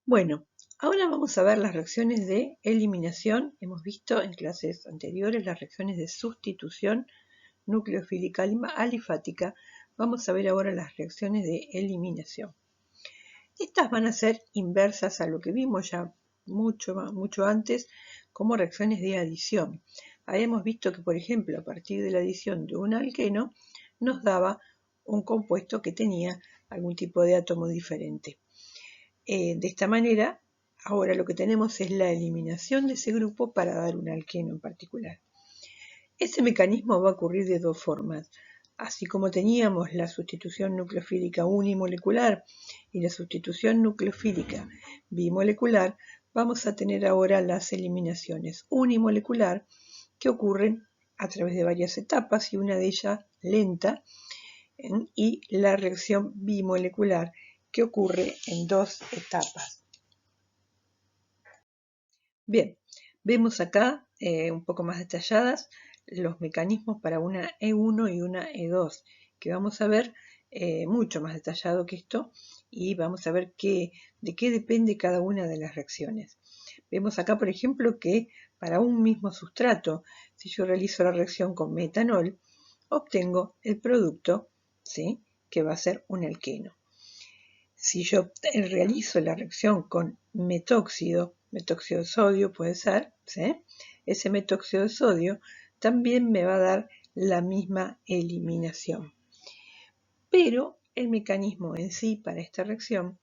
Bueno, ahora vamos a ver las reacciones de eliminación. Hemos visto en clases anteriores las reacciones de sustitución nucleofílica alifática. Vamos a ver ahora las reacciones de eliminación. Estas van a ser inversas a lo que vimos ya mucho antes como reacciones de adición. Habíamos visto que, por ejemplo, a partir de la adición de un alqueno nos daba un compuesto que tenía algún tipo de átomo diferente. De esta manera, ahora lo que tenemos es la eliminación de ese grupo para dar un alqueno en particular. Ese mecanismo va a ocurrir de dos formas. Así como teníamos la sustitución nucleofílica unimolecular y la sustitución nucleofílica bimolecular, vamos a tener ahora las eliminaciones unimolecular que ocurren a través de varias etapas y una de ellas lenta, y la reacción bimolecular que ocurre en dos etapas. Bien, vemos acá un poco más detalladas los mecanismos para una E1 y una E2, que vamos a ver mucho más detallado que esto, y vamos a ver de qué depende cada una de las reacciones. Vemos acá, por ejemplo, que para un mismo sustrato, si yo realizo la reacción con metanol, obtengo el producto, ¿sí?, que va a ser un alqueno. Si yo realizo la reacción con metóxido de sodio puede ser, ¿sí?, ese metóxido de sodio también me va a dar la misma eliminación. Pero el mecanismo en sí para esta reacción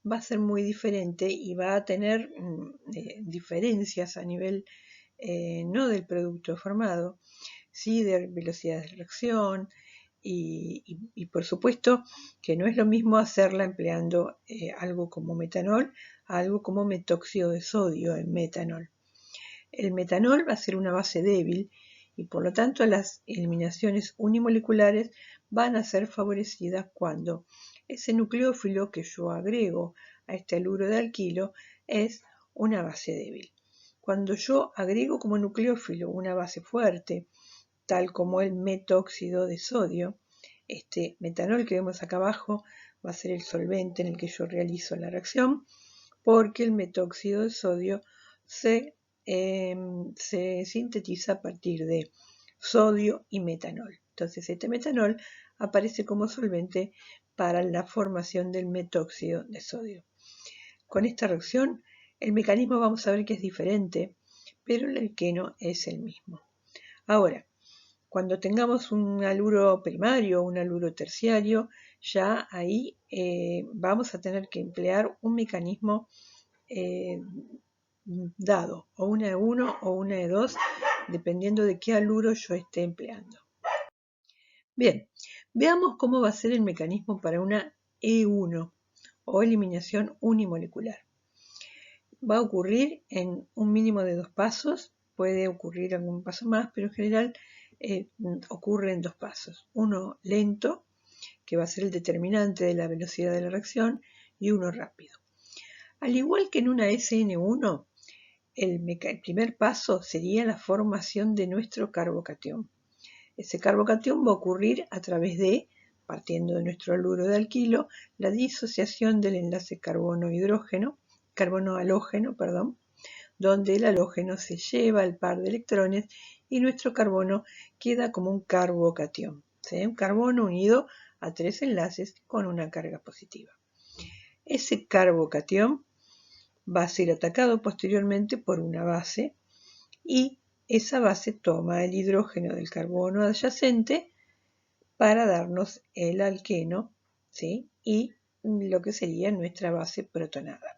va a ser muy diferente y va a tener diferencias a nivel no del producto formado, sí de velocidad de reacción, y por supuesto que no es lo mismo hacerla empleando algo como metanol a algo como metóxido de sodio en metanol. El metanol va a ser una base débil y por lo tanto las eliminaciones unimoleculares van a ser favorecidas cuando ese nucleófilo que yo agrego a este haluro de alquilo es una base débil. Cuando yo agrego como nucleófilo una base fuerte, tal como el metóxido de sodio, este metanol que vemos acá abajo va a ser el solvente en el que yo realizo la reacción, porque el metóxido de sodio se sintetiza a partir de sodio y metanol. Entonces este metanol aparece como solvente para la formación del metóxido de sodio. Con esta reacción el mecanismo vamos a ver que es diferente, pero el alqueno es el mismo. Ahora, cuando tengamos un haluro primario o un haluro terciario, ya ahí vamos a tener que emplear un mecanismo dado, o una E1 o una E2, dependiendo de qué haluro yo esté empleando. Bien, veamos cómo va a ser el mecanismo para una E1 o eliminación unimolecular. Va a ocurrir en un mínimo de 2 pasos, puede ocurrir algún paso más, pero en general ocurre en 2 pasos. Uno lento, que va a ser el determinante de la velocidad de la reacción, y uno rápido. Al igual que en una SN1, el primer paso sería la formación de nuestro carbocatión. Ese carbocatión va a ocurrir a través de, partiendo de nuestro haluro de alquilo, la disociación del enlace carbono-halógeno, donde el halógeno se lleva el par de electrones y nuestro carbono queda como un carbocatión, ¿sí?, un carbono unido a 3 enlaces con una carga positiva. Ese carbocatión va a ser atacado posteriormente por una base y esa base toma el hidrógeno del carbono adyacente para darnos el alqueno, ¿sí?, y lo que sería nuestra base protonada.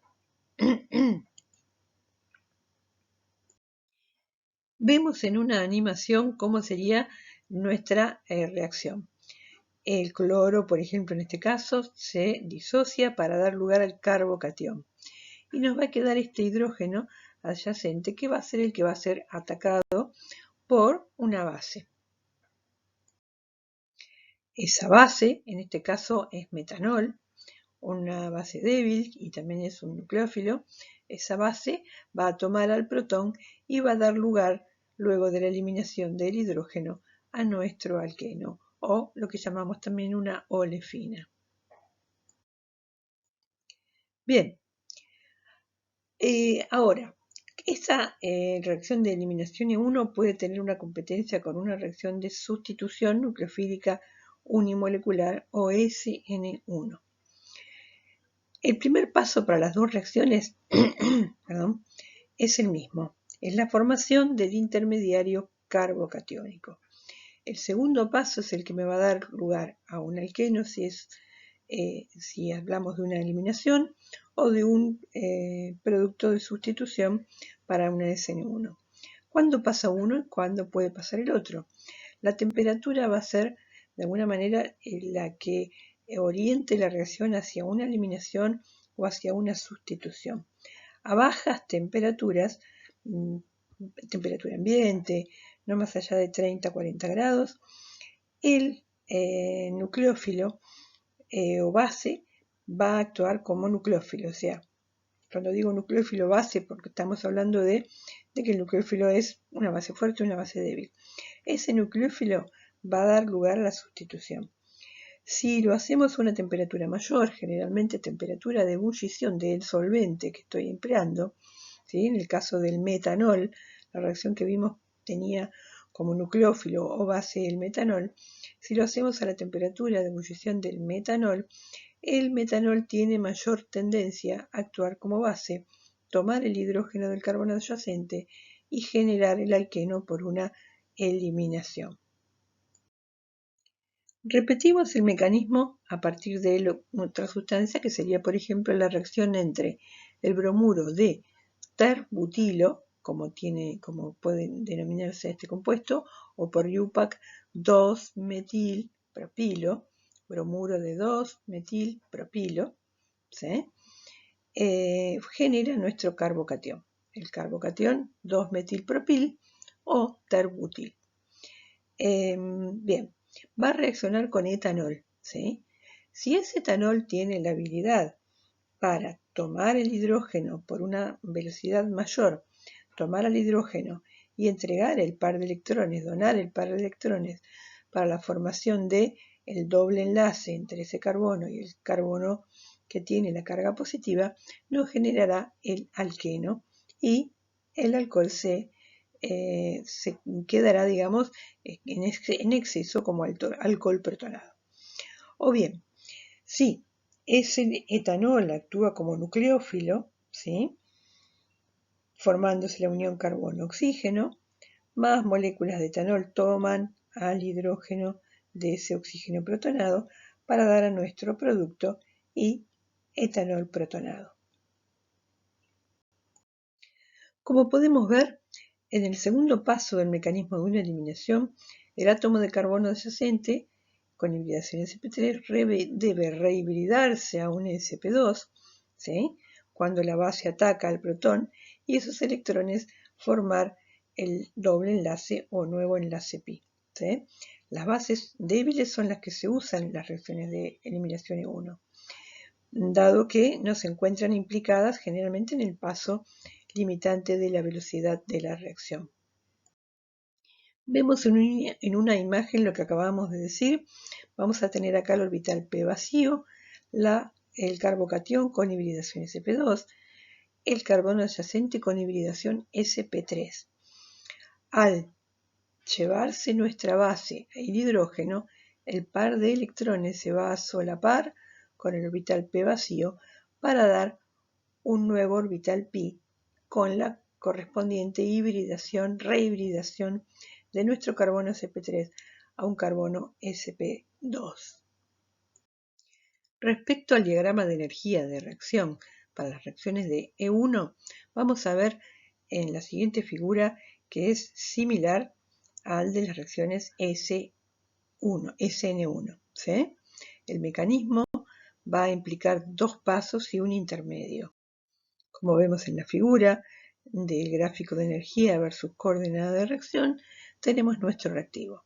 Vemos en una animación cómo sería nuestra reacción. El cloro, por ejemplo, en este caso, se disocia para dar lugar al carbocatión. Y nos va a quedar este hidrógeno adyacente que va a ser el que va a ser atacado por una base. Esa base, en este caso, es metanol, una base débil y también es un nucleófilo. Esa base va a tomar al protón y va a dar lugar, luego de la eliminación del hidrógeno, a nuestro alqueno, o lo que llamamos también una olefina. Bien, Ahora, esta reacción de eliminación E1 puede tener una competencia con una reacción de sustitución nucleofílica unimolecular o SN1. El primer paso para las dos reacciones perdón, es el mismo, es la formación del intermediario carbocatiónico. El segundo paso es el que me va a dar lugar a un alqueno si hablamos de una eliminación o de un producto de sustitución para una SN1. ¿Cuándo pasa uno y cuándo puede pasar el otro? La temperatura va a ser de alguna manera la que oriente la reacción hacia una eliminación o hacia una sustitución. A bajas temperaturas, temperatura ambiente, no más allá de 30-40 grados, el nucleófilo o base va a actuar como nucleófilo. O sea, cuando digo nucleófilo base, porque estamos hablando de que el nucleófilo es una base fuerte y una base débil. Ese nucleófilo va a dar lugar a la sustitución. Si lo hacemos a una temperatura mayor, generalmente temperatura de ebullición del solvente que estoy empleando, ¿sí? En el caso del metanol, la reacción que vimos tenía como nucleófilo o base el metanol. Si lo hacemos a la temperatura de ebullición del metanol, el metanol tiene mayor tendencia a actuar como base, tomar el hidrógeno del carbono adyacente y generar el alqueno por una eliminación. Repetimos el mecanismo a partir de otra sustancia que sería, por ejemplo, la reacción entre el bromuro de terbutilo, como puede denominarse este compuesto, o por IUPAC 2-metilpropilo, bromuro de 2-metilpropilo, ¿sí? Genera nuestro carbocatión, el carbocatión 2-metilpropil o terbutil. Bien, va a reaccionar con etanol, ¿sí? Si ese etanol tiene la habilidad para tomar el hidrógeno por una velocidad mayor, tomar al hidrógeno y entregar el par de electrones, donar el par de electrones para la formación de el doble enlace entre ese carbono y el carbono que tiene la carga positiva, nos generará el alqueno y el alcohol se quedará, digamos, en exceso como alcohol protonado. O bien, si ese etanol actúa como nucleófilo, ¿sí? Formándose la unión carbono-oxígeno, más moléculas de etanol toman al hidrógeno de ese oxígeno protonado para dar a nuestro producto y etanol protonado. Como podemos ver, en el segundo paso del mecanismo de una eliminación, el átomo de carbono adyacente con hibridación sp3 debe rehibridarse a un sp2, ¿sí? Cuando la base ataca al protón y esos electrones formar el doble enlace o nuevo enlace pi, ¿sí? Las bases débiles son las que se usan en las reacciones de eliminación E1, dado que no se encuentran implicadas generalmente en el paso limitante de la velocidad de la reacción. Vemos en una imagen lo que acabamos de decir. Vamos a tener acá el orbital P vacío, el carbocatión con hibridación sp2, el carbono adyacente con hibridación sp3. Al llevarse nuestra base el hidrógeno, el par de electrones se va a solapar con el orbital P vacío para dar un nuevo orbital pi con la correspondiente rehibridación de nuestro carbono sp3 a un carbono sp2. Respecto al diagrama de energía de reacción para las reacciones de E1, vamos a ver en la siguiente figura que es similar al de las reacciones SN1. ¿sí? El mecanismo va a implicar dos pasos y un intermedio. Como vemos en la figura del gráfico de energía versus coordenada de reacción, tenemos nuestro reactivo.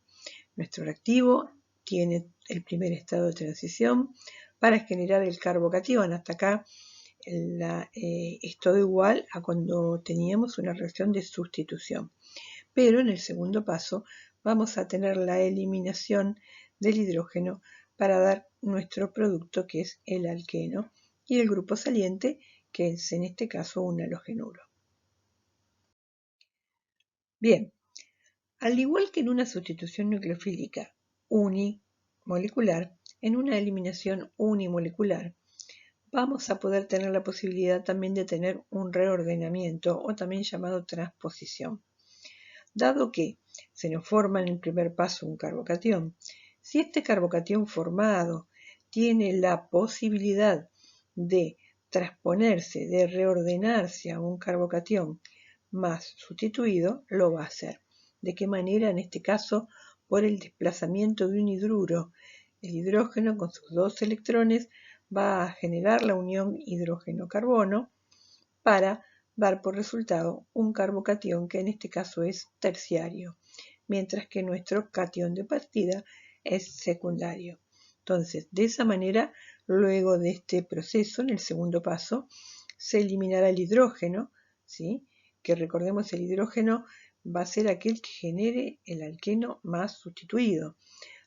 Nuestro reactivo tiene el primer estado de transición para generar el carbocatión. Hasta acá es todo igual a cuando teníamos una reacción de sustitución. Pero en el segundo paso vamos a tener la eliminación del hidrógeno para dar nuestro producto que es el alqueno y el grupo saliente que es en este caso un halogenuro. Bien, al igual que en una sustitución nucleofílica unimolecular, en una eliminación unimolecular, vamos a poder tener la posibilidad también de tener un reordenamiento o también llamado transposición. Dado que se nos forma en el primer paso un carbocatión, si este carbocatión formado tiene la posibilidad de transponerse, de reordenarse a un carbocatión más sustituido, lo va a hacer. ¿De qué manera? En este caso, por el desplazamiento de un hidruro. El hidrógeno con sus dos electrones va a generar la unión hidrógeno-carbono para dar por resultado un carbocatión que en este caso es terciario, mientras que nuestro catión de partida es secundario. Entonces, de esa manera, luego de este proceso, en el segundo paso, se eliminará el hidrógeno, ¿sí? Que recordemos el hidrógeno va a ser aquel que genere el alqueno más sustituido.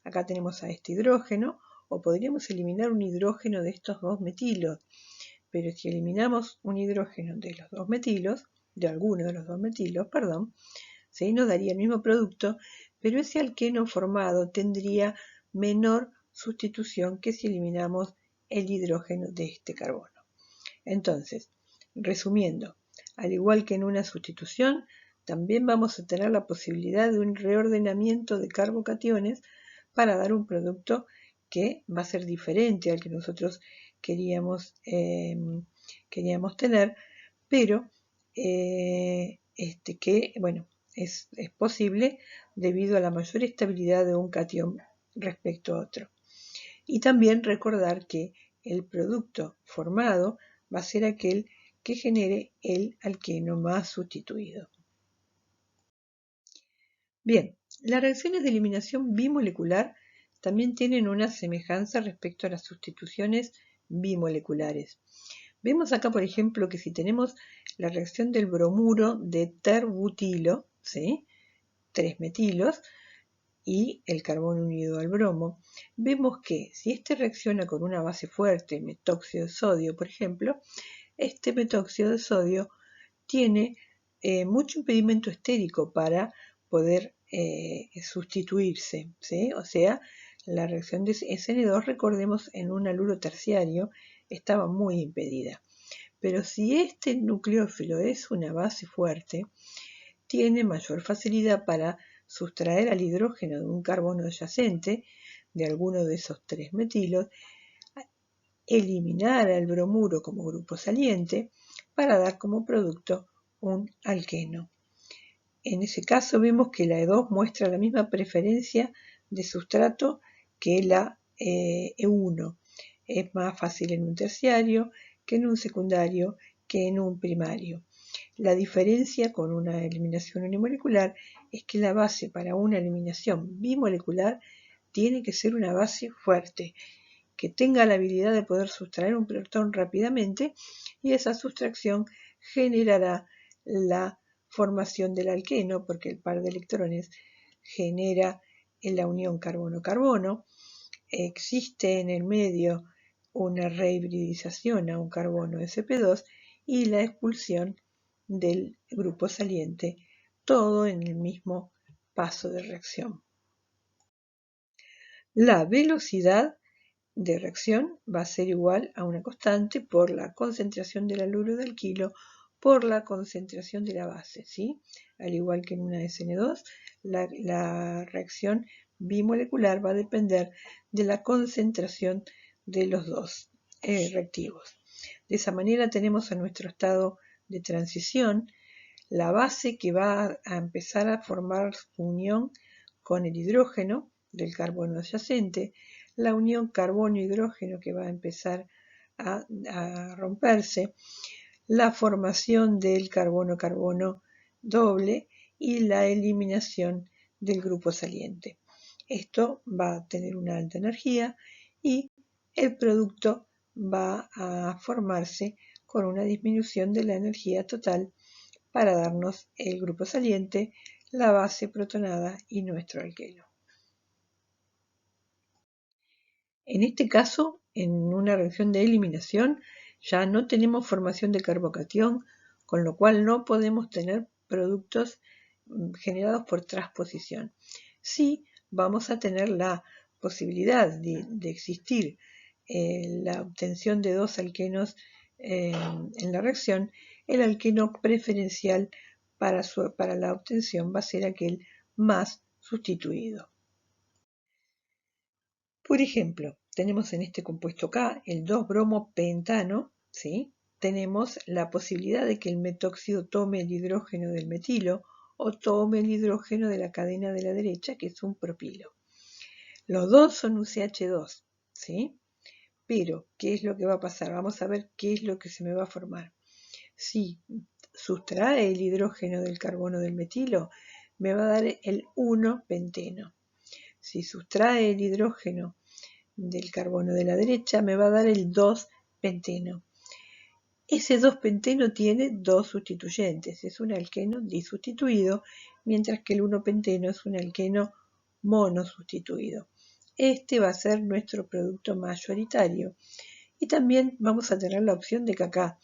Acá tenemos a este hidrógeno, o podríamos eliminar un hidrógeno de estos dos metilos, pero si eliminamos un hidrógeno de los dos metilos, de alguno de los dos metilos, perdón, ¿sí? Nos daría el mismo producto, pero ese alqueno formado tendría menor sustitución que si eliminamos el hidrógeno de este carbono. Entonces, resumiendo, al igual que en una sustitución, también vamos a tener la posibilidad de un reordenamiento de carbocationes para dar un producto que va a ser diferente al que nosotros queríamos tener, pero que, bueno, es posible debido a la mayor estabilidad de un catión respecto a otro. Y también recordar que el producto formado va a ser aquel que genere el alqueno más sustituido. Bien, las reacciones de eliminación bimolecular también tienen una semejanza respecto a las sustituciones bimoleculares. Vemos acá, por ejemplo, que si tenemos la reacción del bromuro de terbutilo, ¿sí? 3 metilos, y el carbono unido al bromo, vemos que si este reacciona con una base fuerte, metóxido de sodio, por ejemplo, este metóxido de sodio tiene mucho impedimento estérico para poder sustituirse, ¿sí? O sea, la reacción de SN2, recordemos, en un haluro terciario estaba muy impedida. Pero si este nucleófilo es una base fuerte, tiene mayor facilidad para sustraer al hidrógeno de un carbono adyacente, de alguno de esos 3 metilos, eliminar al bromuro como grupo saliente para dar como producto un alqueno. En ese caso vemos que la E2 muestra la misma preferencia de sustrato que la E1. Es más fácil en un terciario que en un secundario que en un primario. La diferencia con una eliminación unimolecular es que la base para una eliminación bimolecular tiene que ser una base fuerte, que tenga la habilidad de poder sustraer un protón rápidamente, y esa sustracción generará la formación del alqueno, porque el par de electrones genera la unión carbono-carbono. Existe en el medio una rehibridización a un carbono sp2 y la expulsión del grupo saliente, todo en el mismo paso de reacción. La velocidad de reacción va a ser igual a una constante por la concentración del haluro de alquilo por la concentración de la base, ¿sí? Al igual que en una SN2, la reacción bimolecular va a depender de la concentración de los dos reactivos. De esa manera tenemos en nuestro estado de transición la base que va a empezar a formar su unión con el hidrógeno del carbono adyacente, la unión carbono-hidrógeno que va a empezar a romperse, la formación del carbono-carbono doble y la eliminación del grupo saliente. Esto va a tener una alta energía y el producto va a formarse con una disminución de la energía total para darnos el grupo saliente, la base protonada y nuestro alqueno. En este caso, en una reacción de eliminación, Ya no tenemos formación de carbocatión, con lo cual no podemos tener productos generados por transposición. Sí vamos a tener la posibilidad de existir la obtención de dos alquenos en la reacción. El alqueno preferencial para la obtención va a ser aquel más sustituido. Por ejemplo, tenemos en este compuesto K el 2-bromo-pentano, ¿sí? Tenemos la posibilidad de que el metóxido tome el hidrógeno del metilo o tome el hidrógeno de la cadena de la derecha, que es un propilo. Los dos son un CH2, ¿sí? Pero, ¿qué es lo que va a pasar? Vamos a ver qué es lo que se me va a formar. Si sustrae el hidrógeno del carbono del metilo, me va a dar el 1-penteno. Si sustrae el hidrógeno del carbono de la derecha, me va a dar el 2-penteno. Ese 2-penteno tiene dos sustituyentes, es un alqueno disustituido, mientras que el 1-penteno es un alqueno monosustituido. Este va a ser nuestro producto mayoritario. Y también vamos a tener la opción de que acá,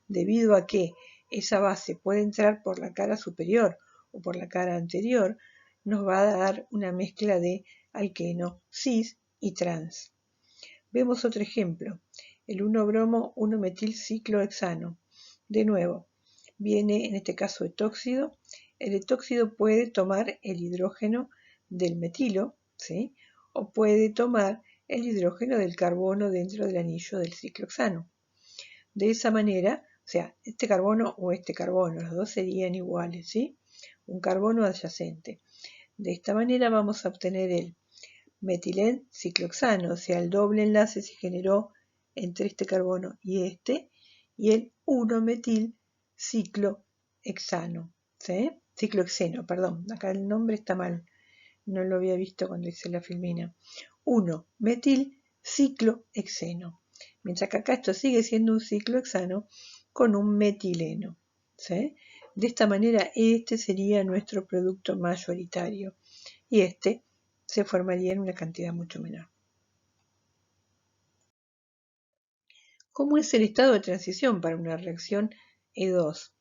debido a que esa base puede entrar por la cara superior o por la cara anterior, nos va a dar una mezcla de alqueno cis y trans. Vemos otro ejemplo, el 1-bromo-1-metil-ciclohexano. De nuevo, viene en este caso etóxido. El etóxido puede tomar el hidrógeno del metilo, ¿sí? O puede tomar el hidrógeno del carbono dentro del anillo del ciclohexano. De esa manera, o sea, este carbono o este carbono, los dos serían iguales, ¿sí? Un carbono adyacente. De esta manera vamos a obtener el metilén ciclohexano, o sea, el doble enlace se generó entre este carbono y el 1-metil ciclohexano, ¿sí? Ciclohexeno, perdón, acá el nombre está mal, no lo había visto cuando hice la filmina. 1-metil ciclohexeno, mientras que acá esto sigue siendo un ciclohexano con un metileno, ¿sí? De esta manera este sería nuestro producto mayoritario y este se formaría en una cantidad mucho menor. ¿Cómo es el estado de transición para una reacción E2?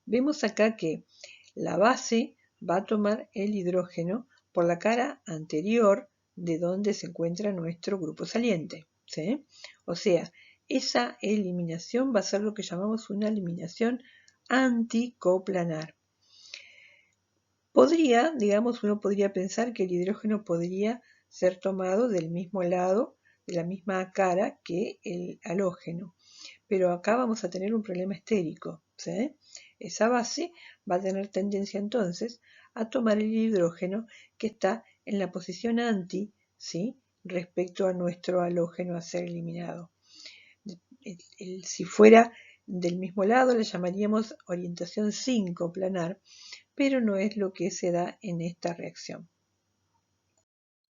Vemos acá que la base va a tomar el hidrógeno por la cara anterior de donde se encuentra nuestro grupo saliente, ¿sí? O sea, esa eliminación va a ser lo que llamamos una eliminación anticoplanar. Uno podría pensar que el hidrógeno podría ser tomado del mismo lado, de la misma cara que el halógeno, pero acá vamos a tener un problema estérico, ¿sí? Esa base va a tener tendencia entonces a tomar el hidrógeno que está en la posición anti, ¿sí? Respecto a nuestro halógeno a ser eliminado. Si fuera del mismo lado le llamaríamos orientación sincoplanar, pero no es lo que se da en esta reacción.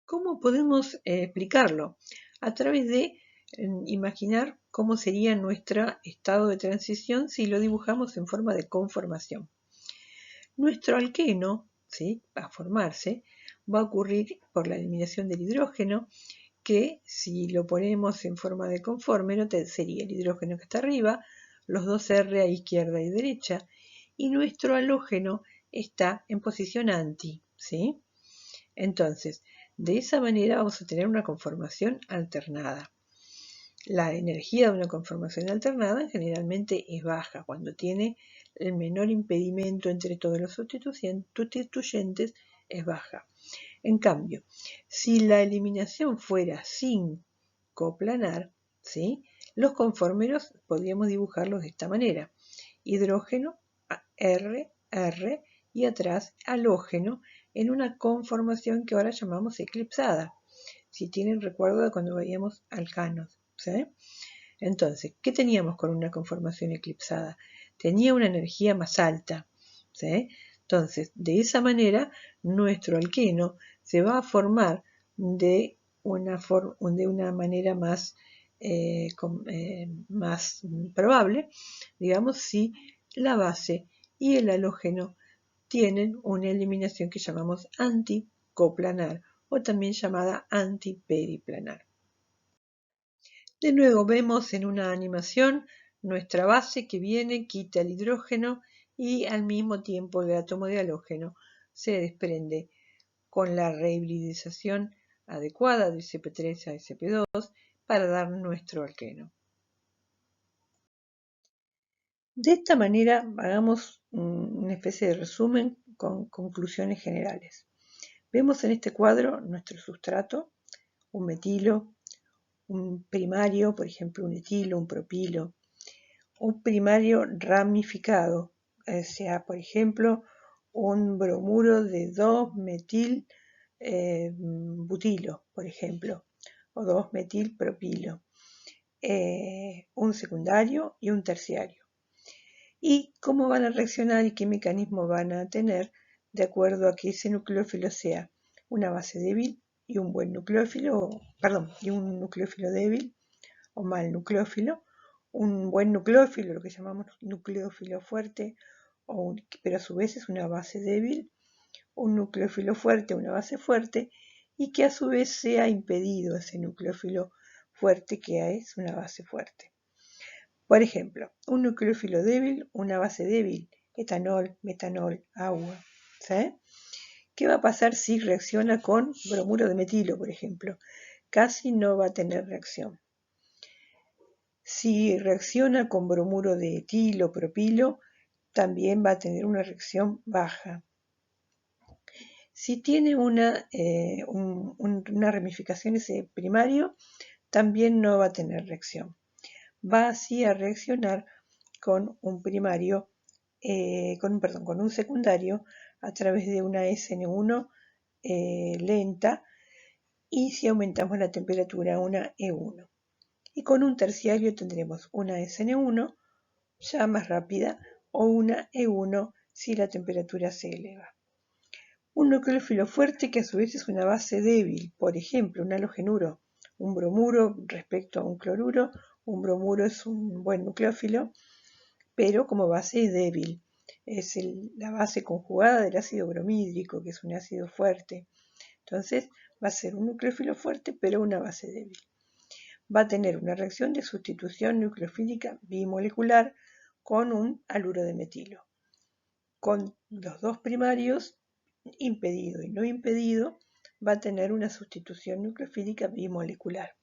¿Cómo podemos explicarlo? A través de imaginar cómo sería nuestro estado de transición si lo dibujamos en forma de conformación. Nuestro alqueno, ¿sí? A formarse, va a ocurrir por la eliminación del hidrógeno, que si lo ponemos en forma de conforme, sería el hidrógeno que está arriba, los dos R a izquierda y derecha, y nuestro halógeno está en posición anti, ¿sí? Entonces, de esa manera vamos a tener una conformación alternada. La energía de una conformación alternada generalmente es baja, cuando tiene el menor impedimento entre todos los sustituyentes es baja. En cambio, si la eliminación fuera sin coplanar, ¿sí? Los conformeros podríamos dibujarlos de esta manera. Hidrógeno, R, R y atrás halógeno en una conformación que ahora llamamos eclipsada. Si tienen recuerdo de cuando veíamos alcanos, ¿sí? Entonces, ¿qué teníamos con una conformación eclipsada? Tenía una energía más alta, ¿sí? Entonces, de esa manera, nuestro alqueno se va a formar de una manera más, más probable, digamos, si la base y el halógeno tienen una eliminación que llamamos anticoplanar o también llamada antiperiplanar. De nuevo vemos en una animación nuestra base que viene, quita el hidrógeno y al mismo tiempo el átomo de halógeno se desprende con la rehibridización adecuada de sp3 a sp2 para dar nuestro alqueno. De esta manera hagamos una especie de resumen con conclusiones generales. Vemos en este cuadro nuestro sustrato, un metilo, un primario, por ejemplo un etilo, un propilo, un primario ramificado, sea por ejemplo un bromuro de 2-metil butilo, por ejemplo, o 2-metil propilo, un secundario y un terciario. Y cómo van a reaccionar y qué mecanismo van a tener de acuerdo a que ese nucleófilo sea una base débil y un buen nucleófilo, y un nucleófilo débil o mal nucleófilo, un buen nucleófilo, lo que llamamos nucleófilo fuerte, pero a su vez es una base débil, un nucleófilo fuerte, una base fuerte, y que a su vez sea impedido ese nucleófilo fuerte que es una base fuerte. Por ejemplo, un nucleófilo débil, una base débil, etanol, metanol, agua. ¿Sí? ¿Qué va a pasar si reacciona con bromuro de metilo, por ejemplo? Casi no va a tener reacción. Si reacciona con bromuro de etilo, propilo, también va a tener una reacción baja. Si tiene una ramificación ese primario, también no va a tener reacción. Va así a reaccionar con un primario, con un secundario a través de una SN1 lenta, y si aumentamos la temperatura, una E1. Y con un terciario tendremos una SN1 ya más rápida o una E1 si la temperatura se eleva. Un nucleófilo fuerte que a su vez es una base débil, por ejemplo, un halogenuro, un bromuro respecto a un cloruro. Un bromuro es un buen nucleófilo, pero como base es débil. Es la base conjugada del ácido bromídrico, que es un ácido fuerte. Entonces va a ser un nucleófilo fuerte, pero una base débil. Va a tener una reacción de sustitución nucleofílica bimolecular con un haluro de metilo. Con los dos primarios, impedido y no impedido, va a tener una sustitución nucleofílica bimolecular.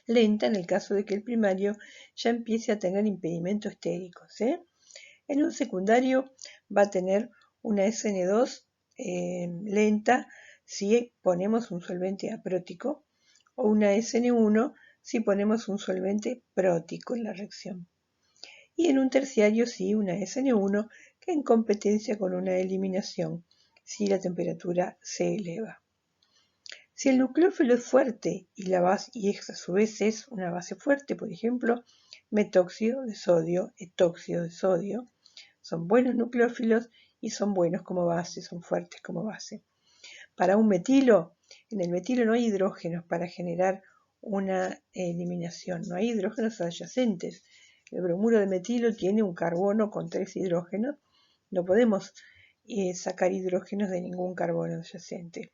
Lenta en el caso de que el primario ya empiece a tener impedimentos estéricos. En un secundario va a tener una SN2 lenta si ponemos un solvente aprótico, o una SN1 si ponemos un solvente prótico en la reacción. Y en un terciario sí, una SN1 que en competencia con una eliminación si la temperatura se eleva. Si el nucleófilo es fuerte y la base, y a su vez es una base fuerte, por ejemplo, metóxido de sodio, etóxido de sodio, son buenos nucleófilos y son buenos como base, son fuertes como base. Para un metilo, en el metilo no hay hidrógenos para generar una eliminación, no hay hidrógenos adyacentes. El bromuro de metilo tiene un carbono con 3 hidrógenos, no podemos sacar hidrógenos de ningún carbono adyacente.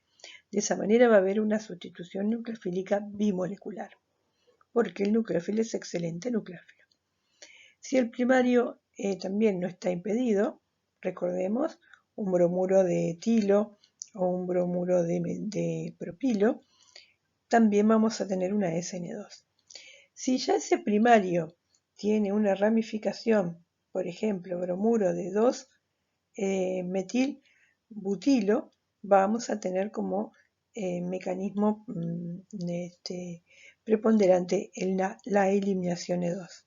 De esa manera va a haber una sustitución nucleofílica bimolecular, porque el nucleófilo es excelente nucleófilo. Si el primario también no está impedido, recordemos, un bromuro de etilo o un bromuro de propilo, también vamos a tener una SN2. Si ya ese primario tiene una ramificación, por ejemplo, bromuro de 2-metil butilo, vamos a tener como mecanismo preponderante en la eliminación E2.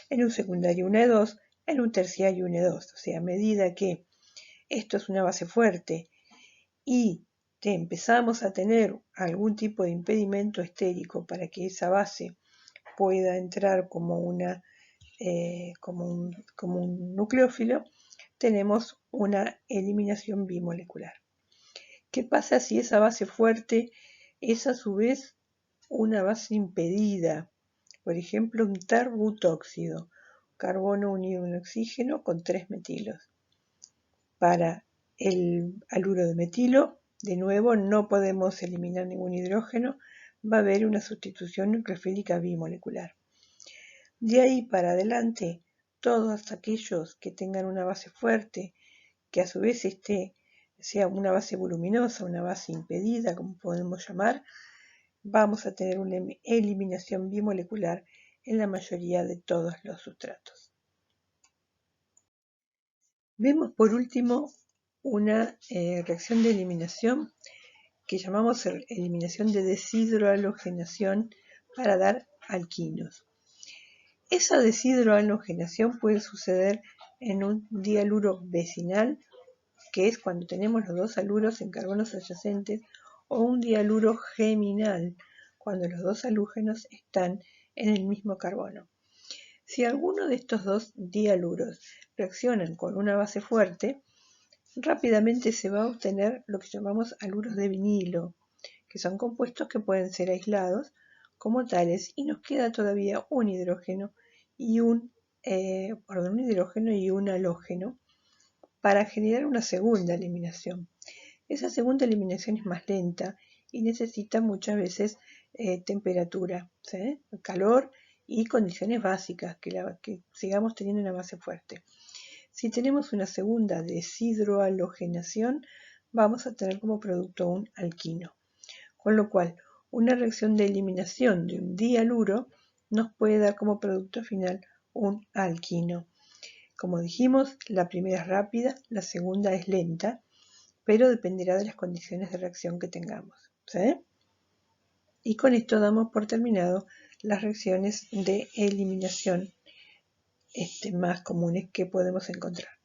En un secundario una E2, en un terciario una E2. O sea, a medida que esto es una base fuerte y empezamos a tener algún tipo de impedimento estérico para que esa base pueda entrar como un nucleófilo, tenemos una eliminación bimolecular. ¿Qué pasa si esa base fuerte es a su vez una base impedida? Por ejemplo, un terbutóxido, carbono unido a un oxígeno con 3 metilos. Para el haluro de metilo, de nuevo, no podemos eliminar ningún hidrógeno, va a haber una sustitución nucleofílica bimolecular. De ahí para adelante, todos aquellos que tengan una base fuerte, que a su vez sea una base voluminosa, una base impedida, como podemos llamar, vamos a tener una eliminación bimolecular en la mayoría de todos los sustratos. Vemos por último una reacción de eliminación que llamamos eliminación de deshidrohalogenación para dar alquinos. Esa deshidrohalogenación puede suceder en un dialuro vecinal, que es cuando tenemos los dos haluros en carbonos adyacentes, o un dialuro geminal, cuando los dos halógenos están en el mismo carbono. Si alguno de estos dos dialuros reaccionan con una base fuerte, rápidamente se va a obtener lo que llamamos haluros de vinilo, que son compuestos que pueden ser aislados como tales, y nos queda todavía un hidrógeno y un halógeno para generar una segunda eliminación. Esa segunda eliminación es más lenta y necesita muchas veces temperatura, ¿sí? Calor y condiciones básicas, que sigamos teniendo una base fuerte. Si tenemos una segunda deshidrohalogenación, vamos a tener como producto un alquino. Con lo cual, una reacción de eliminación de un dialuro nos puede dar como producto final un alquino. Como dijimos, la primera es rápida, la segunda es lenta, pero dependerá de las condiciones de reacción que tengamos, ¿sí? Y con esto damos por terminado las reacciones de eliminación más comunes que podemos encontrar.